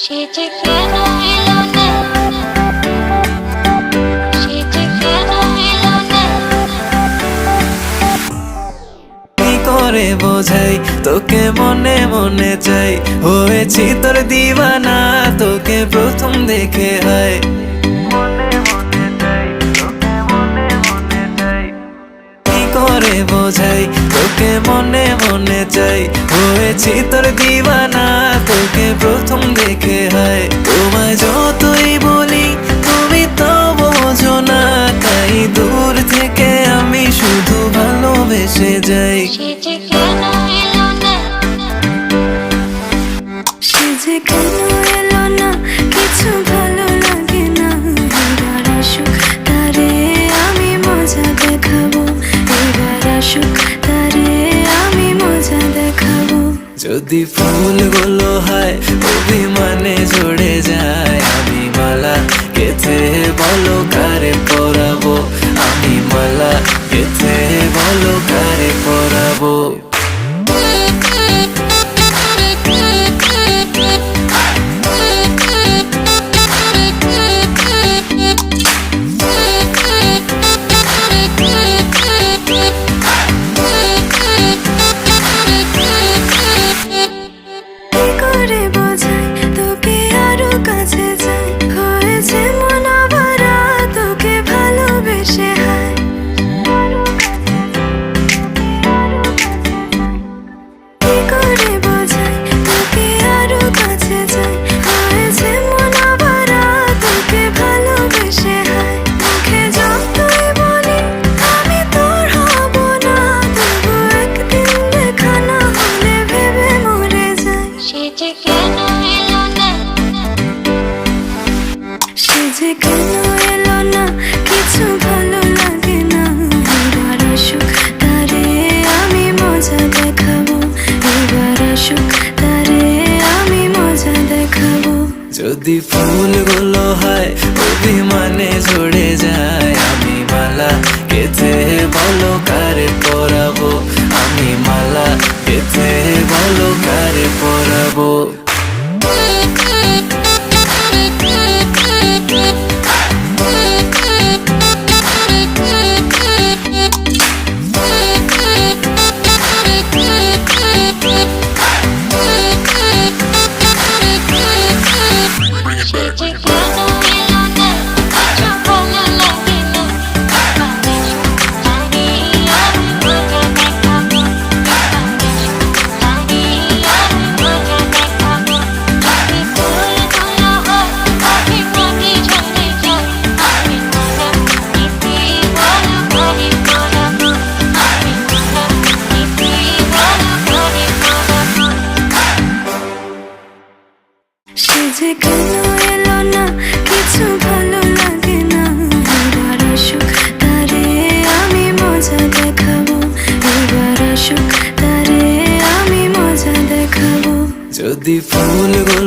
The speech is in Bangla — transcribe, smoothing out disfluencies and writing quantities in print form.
সে যে কেন এলো না, সে যে কেন এলো না। কি করে বোঝাই তোকে মনে মনে চাই, হয়েছি তোর দিওয়ানা তোকে প্রথম দেখে হয়। কি করে বোঝাই তোকে মনে মনে চাই, হয়েছি তোর দিওয়ানা তোকে প্রথম দেখে হয়। তোমায় যতই বলি তুমি তো বোঝো না, তাই দূর থেকে আমি শুধু ভালোবেসে যাই। সে যে কেন এলো না, সে যে কেন এলো না, কিছু ভালো লাগে না। এবার আসুক তারে আমি মজা দেখাবো, এবার আসুক তারে আমি মজা দেখাবো। যদি ফুলগুলো হয় অভিমানে ঝরে যায়, আমি মালা গেথে বলো কারে পরাবো, আমি মালা গেথে বলো কারে পরাবো। কি করে বোঝাই তোকে আরো কাছে যাই, হয়েছে মন ভরা তোকে ভালোবেসে হায়। কি করে বোঝাই তোকে আরো কাছে যাই, হয়েছে মন ভরা তোকে ভালোবেসে হায়। মুখে যতই বলি আমি তোর হব না, তবু একদিন দেখা না হলে ভেবে মরে যাই। সে যে কেন এলো না, সে যে কেন এলো না, কিছু ভালো লাগে না। এবার আসুক তারে আমি মজা দেখাবো, এবার আসুক তারে আমি মজা দেখাবো। যদি ফুলগুলো হয় অভিমানে ঝরে যায়, আমি মালা গেথে বলো কারে পরাবো, আমি মালা গেথে বলো কারে পরাবো। সে যে কেন এলো না, কিছু ভালো লাগে না। এবার আসুক তারে আমি মজা দেখাবো, এবার আসুক তারে আমি মজা দেখাবো। যদি ফুলগুলো হয় অভিমানে ঝরে যায়, আমি মালা গেথে বলো কারে পরাবো, আমি মালা গেথে বলো কারে পরাবো। সে যে কেন এলো না, কিছু ভালো লাগে না। এবার আসুক তারে আমি মজা দেখাবো, এবার আসুক তারে আমি মজা দেখাবো। যদি ফুলগুলো